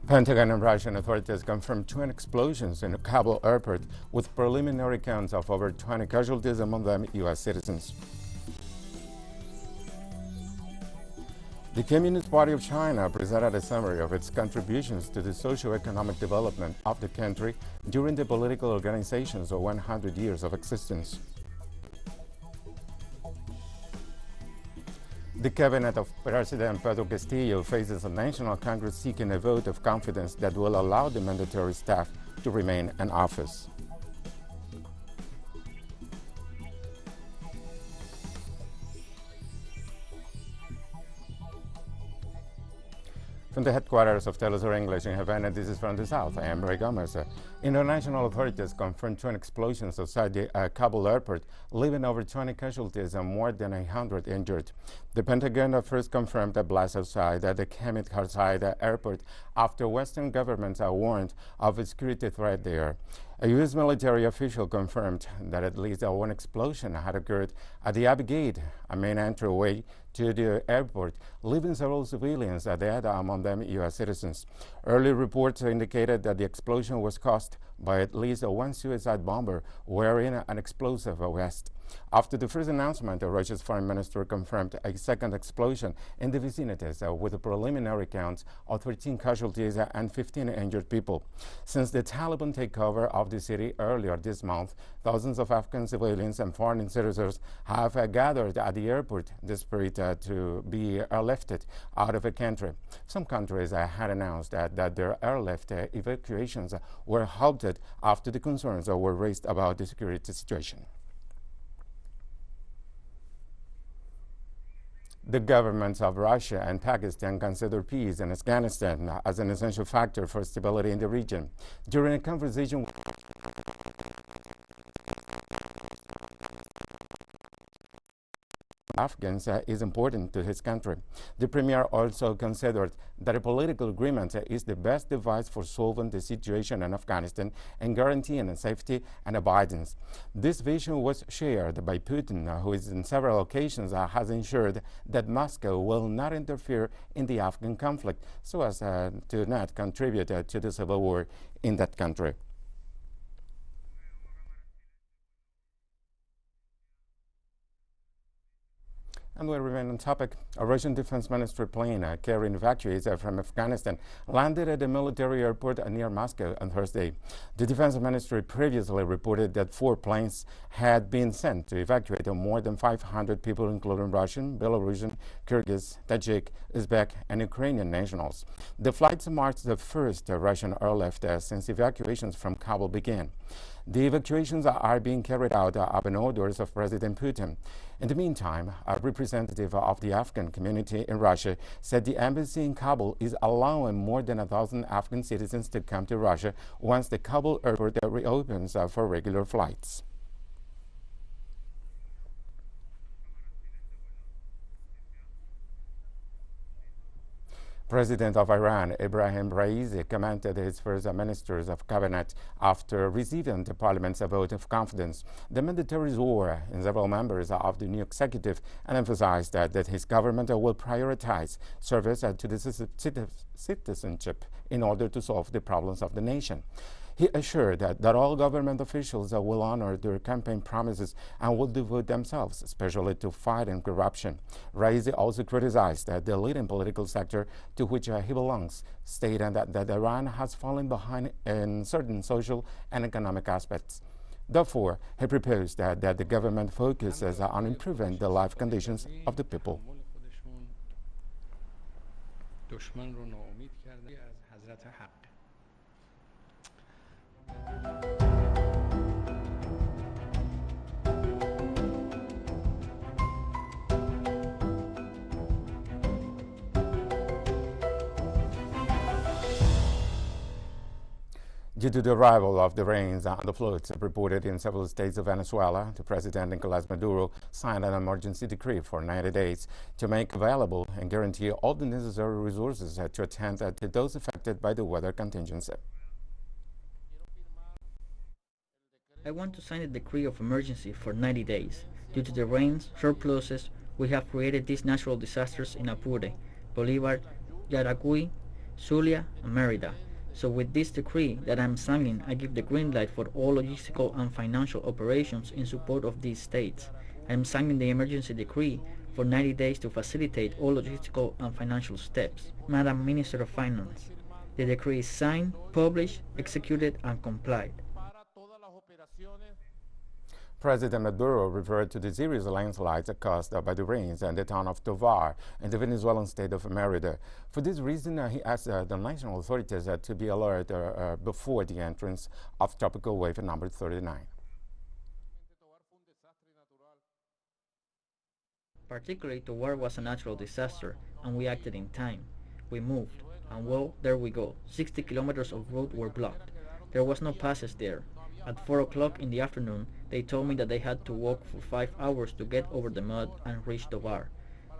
Pentagon and Russian authorities confirmed twin explosions in Kabul airport with preliminary counts of over 20 casualties, among them U.S. citizens. The Communist Party of China presented a summary of its contributions to the socio-economic development of the country during the political organization's 100 years of existence. The cabinet of President Pedro Castillo faces a national congress seeking a vote of confidence that will allow the mandatory staff to remain in office. From the headquarters of TeleSUR English in Havana, this is from the south. I am Ray Gomez. International authorities confirmed twin explosions outside the Kabul airport, leaving over 20 casualties and more than 100 injured. The Pentagon first confirmed a blast outside the Hamid Karzai airport after Western governments warned of a security threat there. A U.S. military official confirmed that at least one explosion had occurred at the Abbey Gate, a main entryway to the airport, leaving several civilians dead, among them U.S. citizens. Early reports indicated that the explosion was caused by at least one suicide bomber wearing an explosive vest. After the first announcement, Russia's foreign minister confirmed a second explosion in the vicinities with a preliminary count of 13 casualties and 15 injured people. Since the Taliban takeover of the city earlier this month, thousands of Afghan civilians and foreign citizens have gathered at the airport desperate to be airlifted out of the country. Some countries had announced that their airlift evacuations were halted after the concerns were raised about the security situation. The governments of Russia and Pakistan consider peace in Afghanistan as an essential factor for stability in the region. During a conversation with Afghans is important to his country. The premier also considered that a political agreement is the best device for solving the situation in Afghanistan and guaranteeing safety and abidance. This vision was shared by Putin, who is in several occasions has ensured that Moscow will not interfere in the Afghan conflict so as to not contribute to the civil war in that country. And we remain on topic. A Russian Defense Ministry plane carrying evacuees from Afghanistan landed at a military airport near Moscow on Thursday. The Defense Ministry previously reported that 4 planes had been sent to evacuate more than 500 people, including Russian, Belarusian, Kyrgyz, Tajik, Uzbek, and Ukrainian nationals. The flights marked the first Russian airlift since evacuations from Kabul began. The evacuations are being carried out upon orders of President Putin. In the meantime, a representative of the Afghan community in Russia said the embassy in Kabul is allowing more than 1,000 Afghan citizens to come to Russia once the Kabul airport reopens for regular flights. President of Iran, Ebrahim Raisi, commended his first ministers of cabinet after receiving the parliament's vote of confidence. The mandatory war in several members of the new executive and emphasized that his government will prioritize service to the citizenship in order to solve the problems of the nation. He assured that all government officials will honor their campaign promises and will devote themselves especially to fighting corruption. Raisi also criticized the leading political sector to which he belongs, stating that Iran has fallen behind in certain social and economic aspects. Therefore, he proposed that the government focuses on improving the life conditions of the people. Due to the arrival of the rains and the floods reported in several states of Venezuela, the President Nicolas Maduro signed an emergency decree for 90 days to make available and guarantee all the necessary resources to attend to those affected by the weather contingency. I want to sign a decree of emergency for 90 days. Due to the rains, surpluses, we have created these natural disasters in Apure, Bolivar, Yaracuy, Zulia, and Merida. So with this decree that I'm signing, I give the green light for all logistical and financial operations in support of these states. I'm signing the emergency decree for 90 days to facilitate all logistical and financial steps. Madam Minister of Finance, the decree is signed, published, executed, and complied. President Maduro referred to the serious landslides caused by the rains in the town of Tovar in the Venezuelan state of Merida. For this reason, he asked the national authorities to be alert before the entrance of tropical wave number 39. Particularly, Tovar was a natural disaster, and we acted in time. We moved, and well, there we go. 60 kilometers of road were blocked. There was no passage there. At 4 o'clock in the afternoon, they told me that they had to walk for 5 hours to get over the mud and reach Tovar.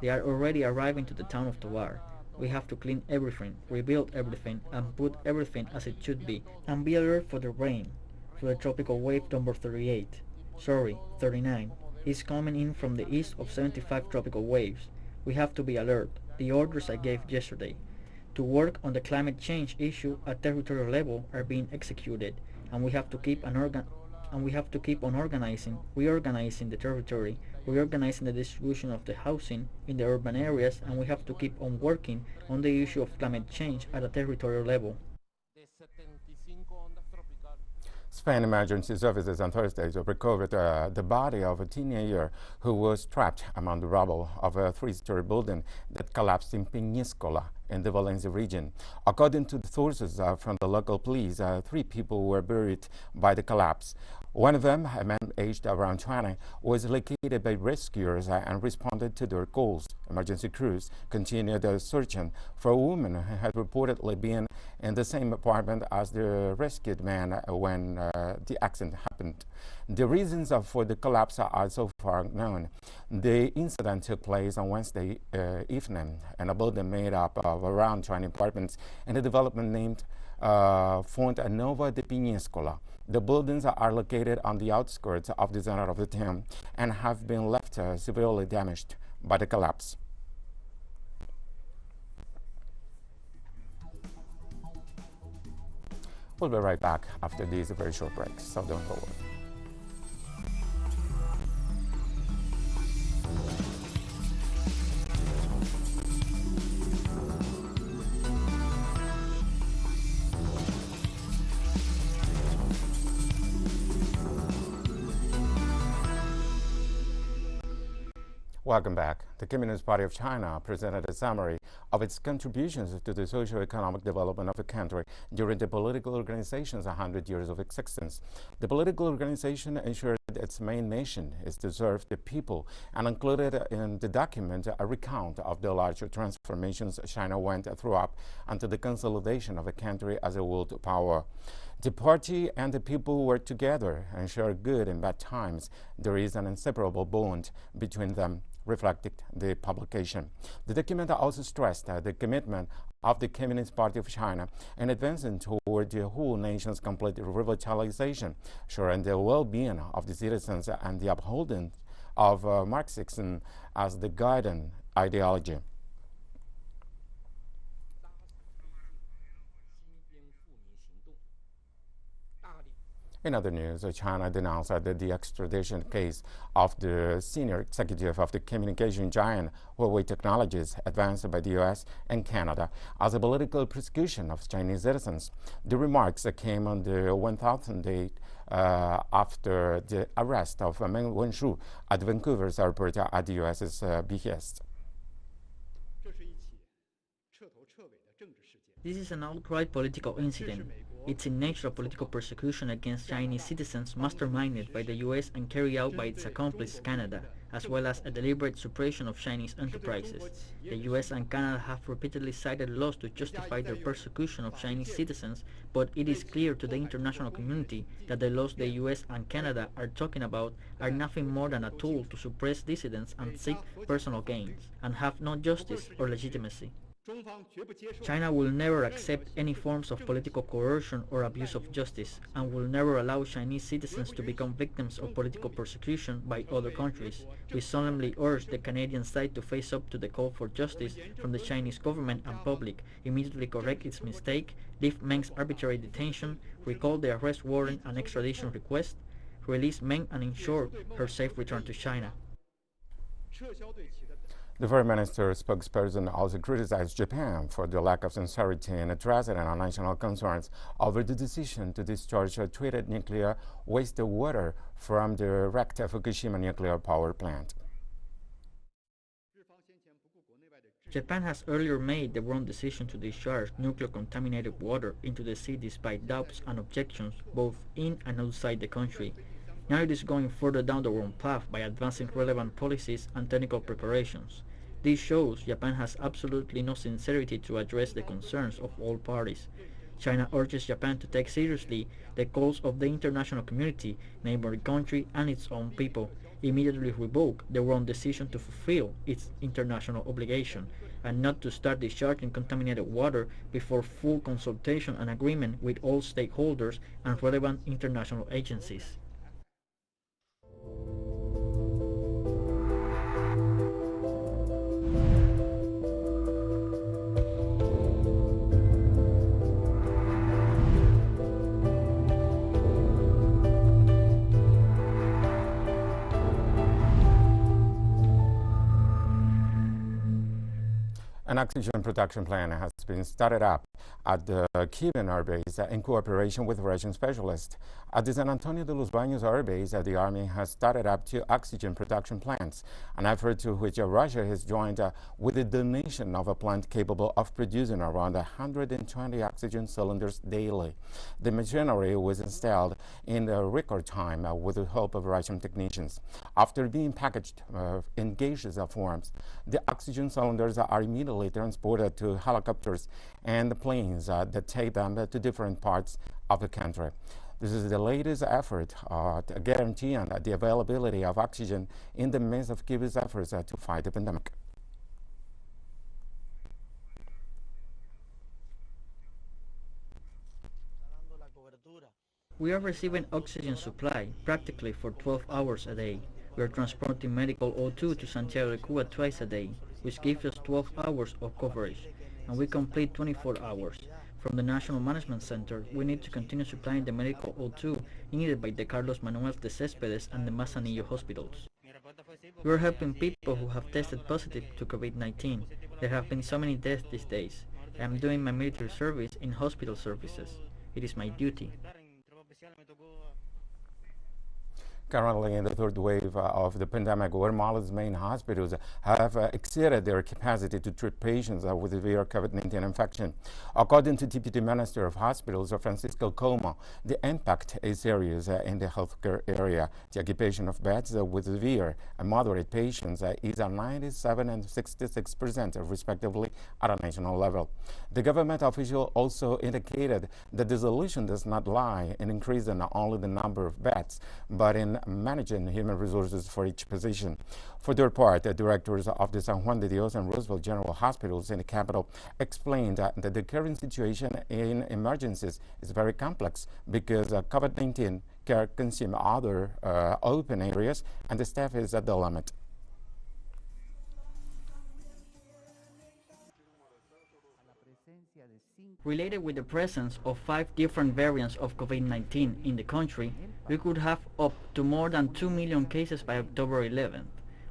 They are already arriving to the town of Tovar. We have to clean everything, rebuild everything, and put everything as it should be, and be alert for the rain, for the tropical wave number 38. Sorry, 39. Is coming in from the east of 75 tropical waves. We have to be alert. The orders I gave yesterday to work on the climate change issue at territorial level are being executed, and we have to keep on reorganizing the territory, reorganizing the distribution of the housing in the urban areas, and we have to keep on working on the issue of climate change at a territorial level. Spain emergency services on Thursday recovered the body of a teenager who was trapped among the rubble of a three-story building that collapsed in Peñíscola in the Valencia region. According to the sources from the local police, 3 people were buried by the collapse. One of them, a man aged around 20, was located by rescuers and responded to their calls. Emergency crews continued searching for a woman who had reportedly been in the same apartment as the rescued man when the accident happened. The reasons for the collapse are so far unknown. The incident took place on Wednesday evening in a building made up of around 20 apartments in a development named Fonte Nova de Peñíscola. The buildings are located on the outskirts of the center of the town and have been left severely damaged by the collapse. We'll be right back after these very short breaks, so don't go away. Welcome back. The Communist Party of China presented a summary of its contributions to the socio-economic development of the country during the political organization's 100 years of existence. The political organization ensured its main mission is to serve the people and included in the document a recount of the larger transformations China went through up until the consolidation of the country as a world power. The party and the people work together and share good and bad times. There is an inseparable bond between them, reflected the publication. The document also stressed the commitment of the Communist Party of China in advancing toward the whole nation's complete revitalization, ensuring the well-being of the citizens and the upholding of Marxism as the guiding ideology. In other news, China denounced the extradition case of the senior executive of the communication giant Huawei Technologies advanced by the U.S. and Canada as a political persecution of Chinese citizens. The remarks came on the 1,000th day after the arrest of Meng Wanzhou at Vancouver's airport at the U.S.'s behest. This is an outright political incident. It's in nature a political persecution against Chinese citizens masterminded by the US and carried out by its accomplice Canada, as well as a deliberate suppression of Chinese enterprises. The US and Canada have repeatedly cited laws to justify their persecution of Chinese citizens, but it is clear to the international community that the laws the US and Canada are talking about are nothing more than a tool to suppress dissidents and seek personal gains, and have no justice or legitimacy. China will never accept any forms of political coercion or abuse of justice, and will never allow Chinese citizens to become victims of political persecution by other countries. We solemnly urge the Canadian side to face up to the call for justice from the Chinese government and public, immediately correct its mistake, lift Meng's arbitrary detention, recall the arrest warrant and extradition request, release Meng and ensure her safe return to China. The Foreign Minister spokesperson also criticized Japan for the lack of sincerity in addressing national concerns over the decision to discharge treated nuclear wastewater from the wrecked Fukushima nuclear power plant. Japan has earlier made the wrong decision to discharge nuclear-contaminated water into the sea despite doubts and objections both in and outside the country. Now it is going further down the wrong path by advancing relevant policies and technical preparations. This shows Japan has absolutely no sincerity to address the concerns of all parties. China urges Japan to take seriously the calls of the international community, neighboring country, and its own people, immediately revoke the wrong decision to fulfill its international obligation, and not to start discharging contaminated water before full consultation and agreement with all stakeholders and relevant international agencies. An oxygen production plant has been started up at the Cuban air base in cooperation with Russian specialists. At the San Antonio de los Baños air base, the Army has started up 2 oxygen production plants, an effort to which Russia has joined with the donation of a plant capable of producing around 120 oxygen cylinders daily. The machinery was installed in a record time with the help of Russian technicians. After being packaged in gaseous forms, the oxygen cylinders are immediately transported to helicopters and planes that take them to different parts of the country. This is the latest effort guaranteeing the availability of oxygen in the midst of Cuba's efforts to fight the pandemic. We are receiving oxygen supply practically for 12 hours a day. We are transporting medical O2 to Santiago de Cuba twice a day, which gives us 12 hours of coverage, and we complete 24 hours. From the National Management Center, we need to continue supplying the medical O2 needed by the Carlos Manuel de Céspedes and the Manzanillo hospitals. We are helping people who have tested positive to COVID-19. There have been so many deaths these days. I am doing my military service in hospital services. It is my duty. Currently, in the third wave of the pandemic, Guatemala's main hospitals have exceeded their capacity to treat patients with severe COVID-19 infection. According to Deputy Minister of Hospitals, Francisco Como, the impact is serious in the healthcare area. The occupation of beds with severe and moderate patients is at 97% and 66% respectively at a national level. The government official also indicated that the solution does not lie in increasing not only the number of beds, but in managing human resources for each position. For their part, the directors of the San Juan de Dios and Roosevelt General Hospitals in the capital explained that the current situation in emergencies is very complex because COVID-19 care consumes other open areas and the staff is at the limit. Related with the presence of 5 different variants of COVID-19 in the country, we could have up to more than 2 million cases by October 11th,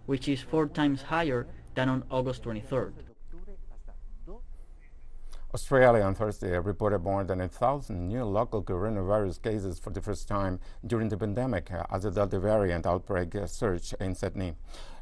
which is 4 times higher than on August 23rd. Australia on Thursday reported more than 1,000 new local coronavirus cases for the first time during the pandemic as the Delta variant outbreak surged in Sydney.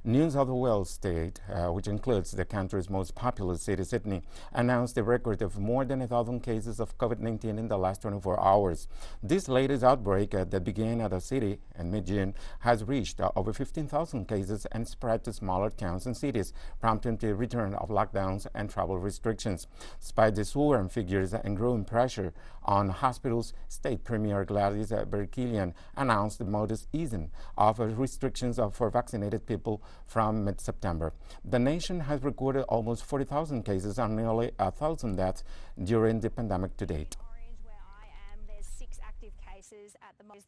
New South Wales state, which includes the country's most populous city, Sydney, announced a record of more than 1,000 cases of COVID-19 in the last 24 hours. This latest outbreak that began at the city in mid-June has reached over 15,000 cases and spread to smaller towns and cities, prompting the return of lockdowns and travel restrictions. Despite the soaring figures and growing pressure on hospitals, State Premier Gladys Berejiklian announced the modest easing of restrictions for vaccinated people from mid-September. The nation has recorded almost 40,000 cases and nearly 1,000 deaths during the pandemic to date.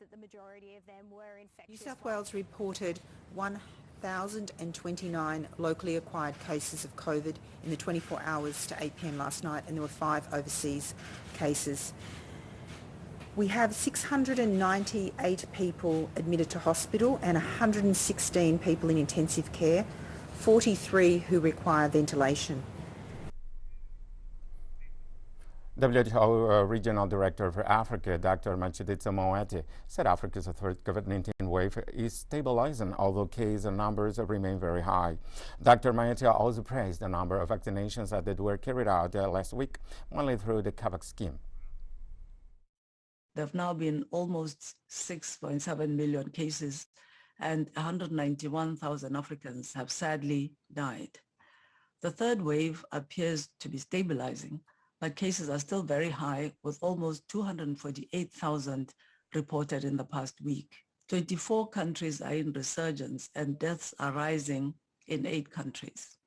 That the majority of them were infectious. New South Wales reported 1,029 locally acquired cases of COVID in the 24 hours to 8 p.m. last night, and there were 5 overseas cases. We have 698 people admitted to hospital and 116 people in intensive care, 43 who require ventilation. WHO Regional Director for Africa, Dr. Matshidiso Moeti, said Africa's third COVID-19 wave is stabilizing, although case numbers remain very high. Dr. Moeti also praised the number of vaccinations that were carried out last week, mainly through the CAVAX scheme. There have now been almost 6.7 million cases, and 191,000 Africans have sadly died. The third wave appears to be stabilizing, but cases are still very high, with almost 248,000 reported in the past week. 24 countries are in resurgence, and deaths are rising in 8 countries.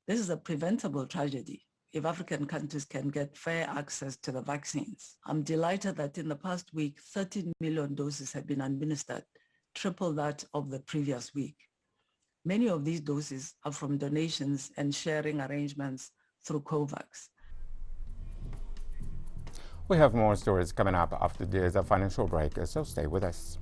This is a preventable tragedy if African countries can get fair access to the vaccines. I'm delighted that in the past week, 13 million doses have been administered, triple that of the previous week. Many of these doses are from donations and sharing arrangements through COVAX. We have more stories coming up after this financial break, so stay with us.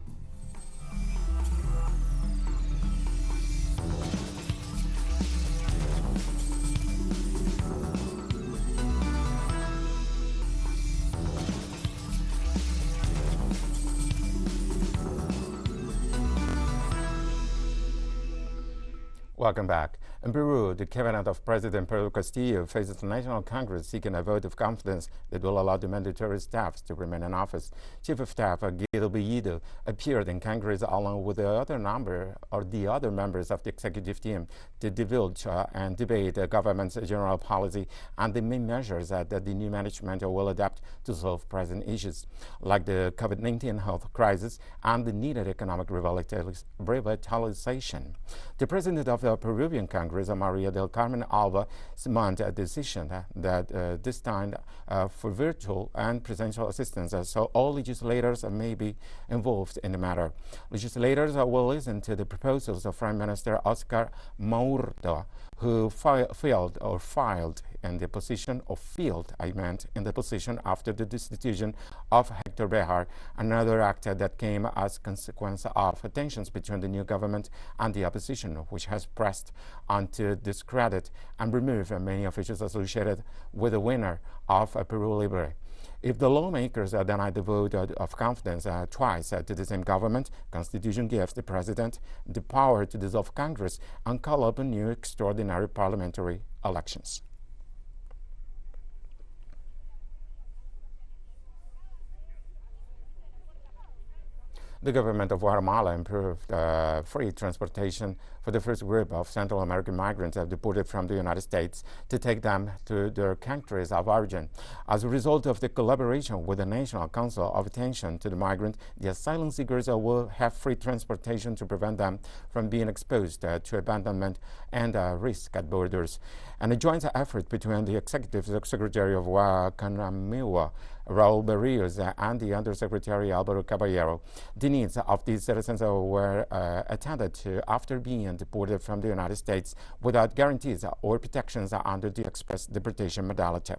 Welcome back. In Peru, the cabinet of President Pedro Castillo faces the National Congress seeking a vote of confidence that will allow the mandatory staffs to remain in office. Chief of Staff Guido Bellido appeared in Congress along with the other members of the executive team to divulge and debate the government's general policy and the main measures that the new management will adopt to solve present issues, like the COVID-19 health crisis and the needed economic revitalization. The president of the Peruvian Congress, Maria del Carmen Alba, summoned a decision that this time for virtual and presential assistance, so all legislators may be involved in the matter. Legislators will listen to the proposals of Prime Minister Oscar Maurto, who filed in the position after the destitution of Hector Bejar, another act that came as consequence of tensions between the new government and the opposition, which has pressed on to discredit and remove many officials associated with the winner of Peru Libre. If the lawmakers deny the vote of confidence twice to the same government, Constitution gives the president the power to dissolve Congress and call up new extraordinary parliamentary elections. The government of Guatemala improved free transportation for the first group of Central American migrants deported from the United States to take them to their countries of origin. As a result of the collaboration with the National Council of Attention to the Migrant, the asylum seekers will have free transportation to prevent them from being exposed to abandonment and risk at borders. And a joint effort between the Executive Secretary of Guatemala, Raul Berrios, and the Undersecretary Alvaro Caballero. The needs of these citizens were attended to after being deported from the United States without guarantees or protections under the express deportation modality.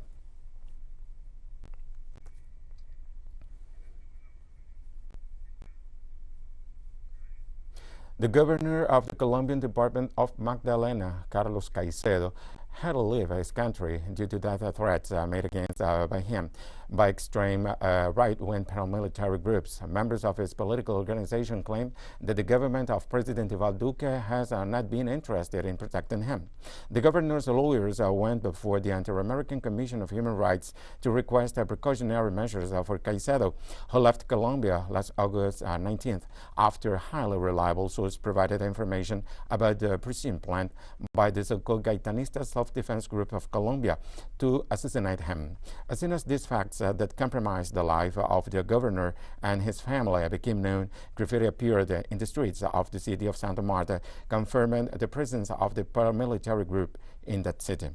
The governor of the Colombian Department of Magdalena, Carlos Caicedo, had to leave his country due to death threats made against by him by extreme right-wing paramilitary groups. Members of his political organization claim that the government of President Iván Duque has not been interested in protecting him. The governor's lawyers went before the Inter-American Commission of Human Rights to request precautionary measures for Caicedo, who left Colombia last August 19th after highly reliable source provided information about the presumed plan by the so-called Gaitanista Self-Defense Group of Colombia to assassinate him. As soon as these facts that compromised the life of the governor and his family became known, graffiti appeared in the streets of the city of Santa Marta, confirming the presence of the paramilitary group in that city.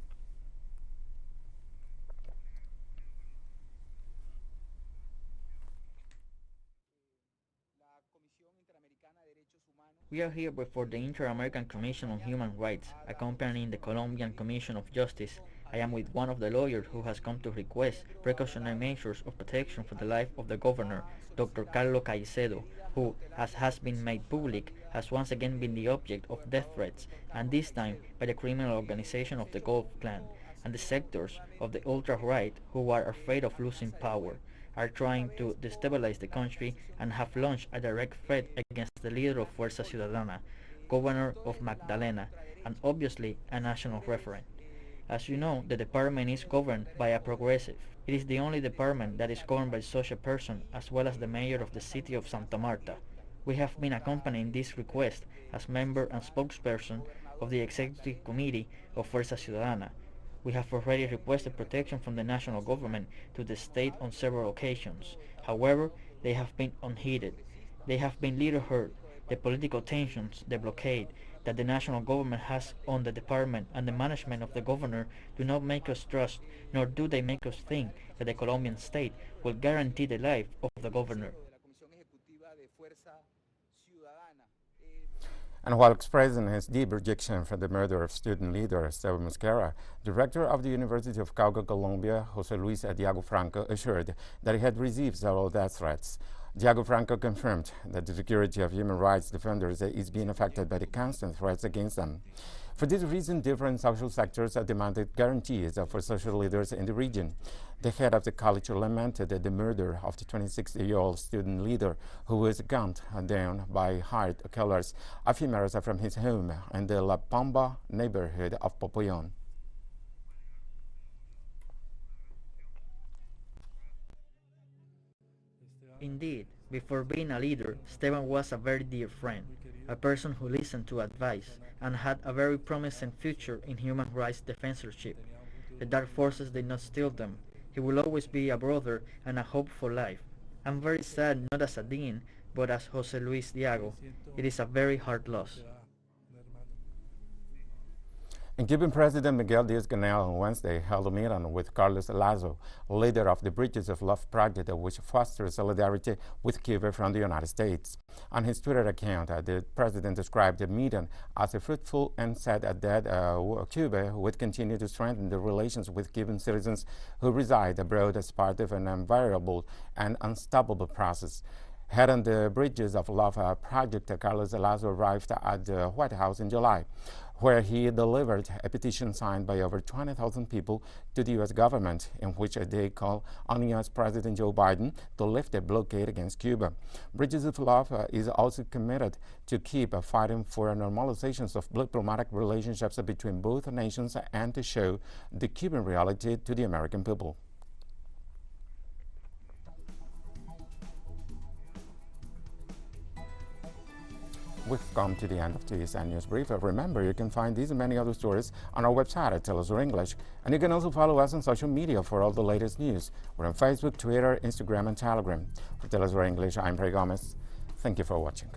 We are here before the Inter-American Commission on Human Rights, accompanying the Colombian Commission of Justice. I am with one of the lawyers who has come to request precautionary measures of protection for the life of the governor, Dr. Carlos Lopez, who, as has been made public, has once again been the object of death threats, and this time by the criminal organization of the Gulf Clan, and the sectors of the ultra-right who are afraid of losing power, are trying to destabilize the country and have launched a direct threat against the leader of Fuerza Ciudadana, governor of Magdalena, and obviously a national referent. As you know, the department is governed by a progressive. It is the only department that is governed by such a person, as well as the mayor of the city of Santa Marta. We have been accompanying this request as member and spokesperson of the Executive Committee of Fuerza Ciudadana. We have already requested protection from the national government to the state on several occasions. However, they have been unheeded. They have been little heard. The political tensions, the blockade that the national government has on the department and the management of the governor do not make us trust, nor do they make us think that the Colombian state will guarantee the life of the governor. And while expressing his deep rejection for the murder of student leader Esteban Mosquera, director of the University of Cauca, Colombia, José Luis Diago Franco, assured that he had received several death threats. Diago Franco confirmed that the security of human rights defenders is being affected by the constant threats against them. For this reason, different social sectors demanded guarantees for social leaders in the region. The head of the college lamented the murder of the 26-year-old student leader who was gunned down by hired killers a few meters from his home in the La Pamba neighborhood of Popoyon. Indeed, before being a leader, Esteban was a very dear friend, a person who listened to advice and had a very promising future in human rights defensorship. The dark forces did not steal them. He will always be a brother and a hope for life. I'm very sad, not as a dean, but as José Luis Diago. It is a very hard loss. And Cuban President Miguel Díaz-Canel on Wednesday held a meeting with Carlos Lopez, leader of the Bridges of Love project, which fosters solidarity with Cuba from the United States. On his Twitter account, the president described the meeting as fruitful and said that Cuba would continue to strengthen the relations with Cuban citizens who reside abroad as part of an invariable and unstoppable process. Heading the Bridges of Love project, Carlos Lopez arrived at the White House in July, where he delivered a petition signed by over 20,000 people to the U.S. government, in which they call on U.S. President Joe Biden to lift the blockade against Cuba. Bridges of Love is also committed to keep fighting for normalizations of diplomatic relationships between both nations and to show the Cuban reality to the American people. We've come to the end of today's News Brief. Remember, you can find these and many other stories on our website at TeleSUR English, and you can also follow us on social media for all the latest news. We're on Facebook, Twitter, Instagram, and Telegram. For TeleSUR English, I'm Ray Gomez. Thank you for watching.